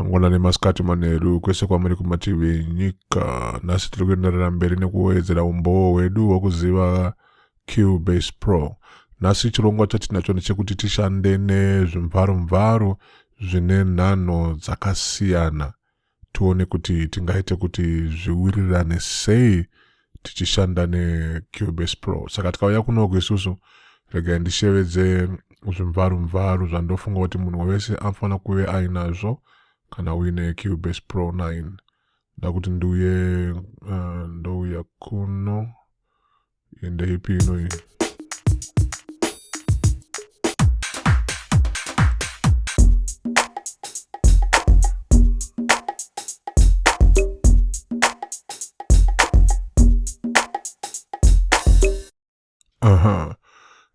Mangwanani masikati manheru kwese kwamuri kumativi nyika. Nhasi tiri kuenderera mberi nekuwedzera umboo hwedu hwekuziva Cubase Pro. Nhasi chirongwa chatinacho ndechekuti tishande nezvimvarumvaru zvine nhanho dzakasiyana. Tuone kuti tingaite kuti zviwirirane sei tichishanda neCubase Pro. Saka tikauya kunoku isusu regai ndishevedze zvimvarumvaru zvandofunga kuti munhu wese anofanira kuve ainazvo kana uine Cubase Pro 9. Ndakuti ndiuye ndouya kuno ende ipi ino iyi.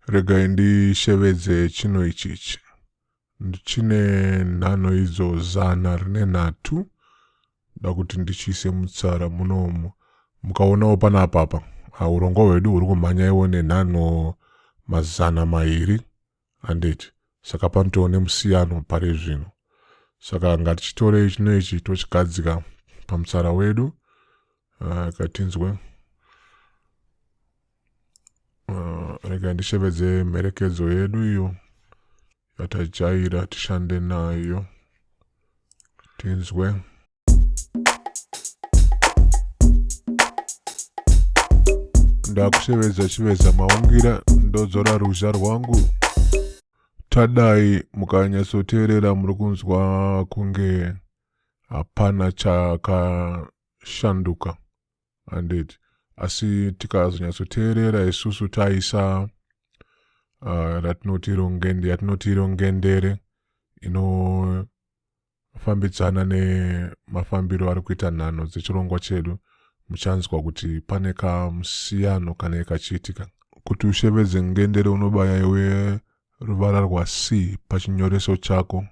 Regai ndishevedze chino ichichi. Chine nhanho idzo 103. Ndakuti ndichiise mutsara munomu. Mukaonawo panapa urongwa hwedu huri kumhanya iwo nenhanho 200 handiti. Saka panotoone musiyano pari zvino. Saka ngatichitore chino ichi tochigadzika pamutsara wedu. Katinzwe. Rega ndishevedze mherekedzo yedu iyo yatajaira tishande nayo. Tinzwe. Ndakushevedza chiveza maungira ndodzora ruzha rwangu. Tadai mukanyatsoteerera muri kunzwa kunge hapana chakashanduka handiti. Asi tikazonyatsoteerera isusu taisa yatinoti rongendere inofambidzana nemafambiro ari kuita nhanho dzechirongwa chedu. Muchanzwa kuti pane kamusiyano kana kachiitika. Kuti ushevedze ngendere unobaya iwe ruvara rwa C pachinyoreso chako.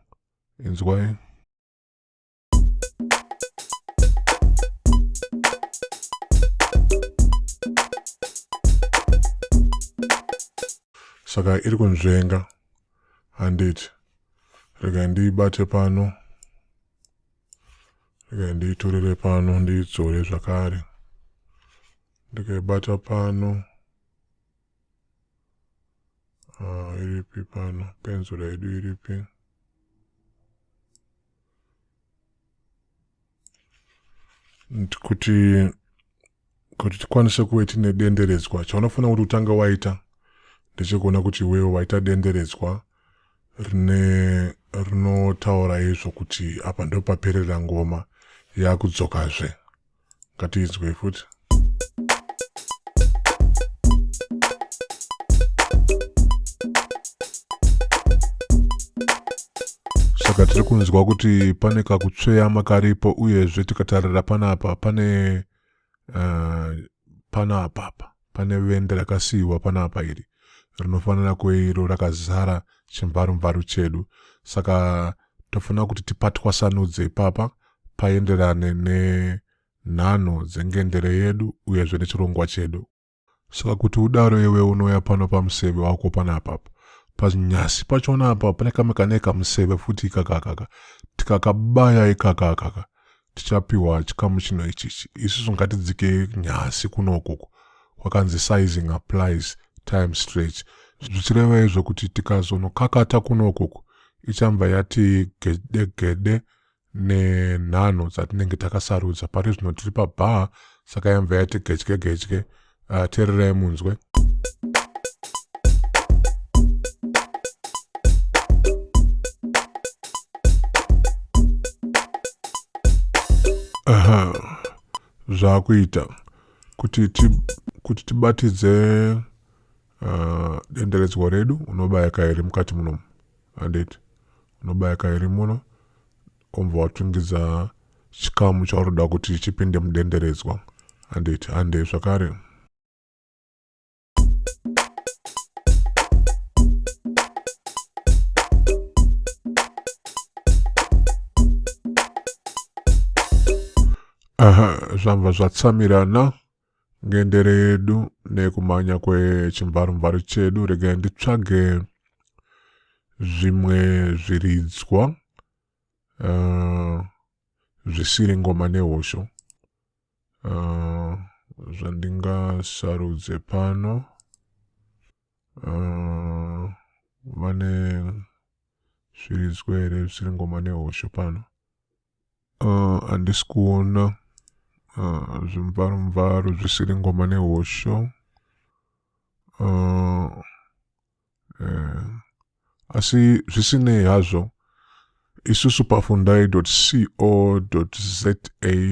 Inzwai. Saka iri kunzvenga handiti. Rega ndiibate pano. Rega ndiitorere pano ndiidzore zvakare. Ndikaibata pano. Iripi pano. Penzura yedu iripi. Kuti tikwanise kuve tine denderedzwa. Chaunofana kuti utanga waita ndechekuona kuti iwewe waita denderedzwa rinotaura izvo kuti apa ndo paperera ngoma yakudzokazve. Ngatiinzwe futi. Saka tiri kunzwa kuti pane kakutsveyama karipo uyezve tikatarira panapa pane vende rakasiyiwa panapa iri rinofanira kuve iro rakazara chimvarumvaru chedu. Saka tofanira kuti tipatwasanudze ipapa paenderane nenhanho dzengendere yedu uyezve nechirongwa chedu. Saka kuti udaro iwe unouya pano pamuseve wako panapa. Panyasi pachona apa pane kamwe kane kamuseve futi ikakakaka. Tikakabaya ikakakaka tichapiwa chikamu chino ichichi. Isusu ngatidzike nyasi kunokuku. Kwakanzi sizing applies time stretch. Zvichireva izvo kuti tikazonokakata kunokuku ichabva yati gede nenhanho dzatinenge takasarudza. Pari zvino tiri pabhaa saka yabva yati gedye. Teererai munzwe. Zvakuita kuti tibatidze denderedzwa redu unobaya kairi mukati muno handiti. Unobaya kairi muno obva watungidza chikamu chauroda kuti chipinde mudenderedzwa handiti. Hande zvakare. Zvabva zvatsamirana ngendere yedu nekumhanya kwechimvarumvaru chedu. Regai nditsvage zvimwe zviridzwa zvisiri ngoma nehosho. Zvandingasarudze pano, vane zviridzwa here zvisiri ngoma nehosho pano. Handisi kuona zvimvarumvaru zvisiri ngoma nehosho. Asi zvisinei hazvo, isusu pafundai.co.za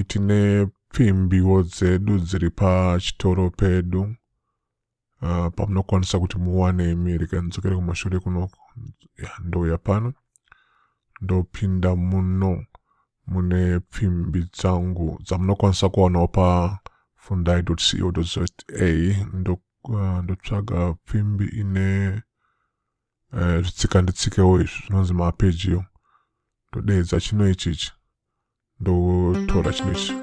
tine pfimbiwo dzedu dziri pachitoro pedu, pamunokwanisa kuti muwane imi. Reka ndidzokere kumashure kuno, ndouya pano ndopinda muno mune pfimbi dzangu dzamunokwanisa kuwanawo pafundai.co.za. ndotsvaga pfimbi ine zvitsika nditsikewo izvi zvinonzi mapejiyo. Ndodeedza chino ichichi ndotora chino ichi.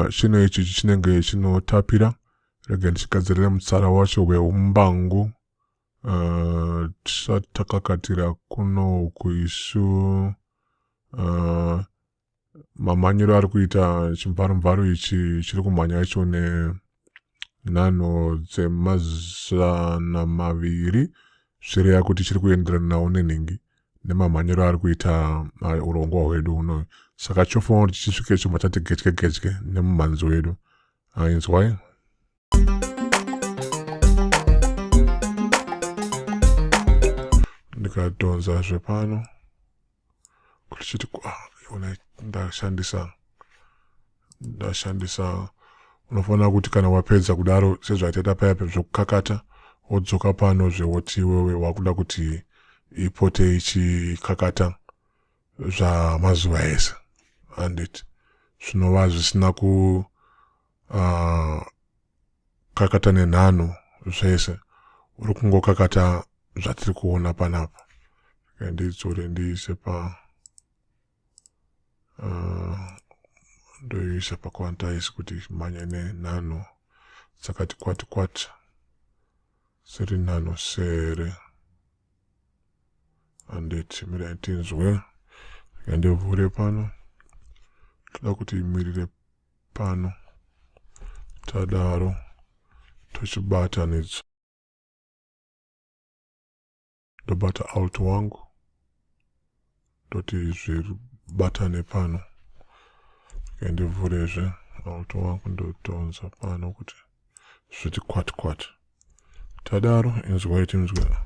Chino ichichi chinenge chinotapira. Rega ndichigadzirira mutsara wacho weumbangu. Tisati takakatira kuno kuisu. Mamanyiro ari kuita chimvarumvaru ichi chiri kumhanya icho nenhanho dzemazana 200, zvireva kuti chiri kuenderana nawo nenhingi nemamhanyiro ari kuita urongwa hwedu huno. Saka chofanira kuti chisvike chobva chati getye nemumhanzi wedu. Inzwai. Ndikadhonzazve pano kuti chiti ndashandisa. Unofanira kuti kana wapedza kudaro sezvataita paya zvekukakata, wodzoka pano zvewoti wewe wakuda kuti ipote ichikakata zvamazuva ese. Handiti zvinova zvisina kukakata nenhanho zvese, uri kungokakata zvatiri kuona panapa. Ndidzore ndiise ndoisa pakwantaisi kuti mhanye nenhanho dzakati kwati siri nhanho sere. Handiti mirai tinzwe. Ndivhure pano, toda kuti imirire pano. Tadaro tochibatanidza. Ndobata alt wangu ndoti zvibatane pano. Ndivhurezve alt wangu ndodhonza pano kuti zviti kwati. Tadaro inzwai tinzwe.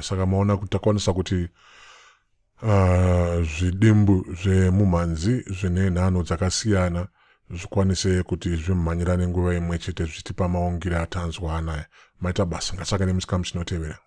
Saka maona kuti takwanisa kuti zvidimbu zvemumhanzi zvine nhanho dzakasiyana zvikwanise kuti zvimhanyirane nguva imwe chete zvichitipa maungire atanzwa anaya. Maita basa. Ngatsvaka nemusikamu chinotevera.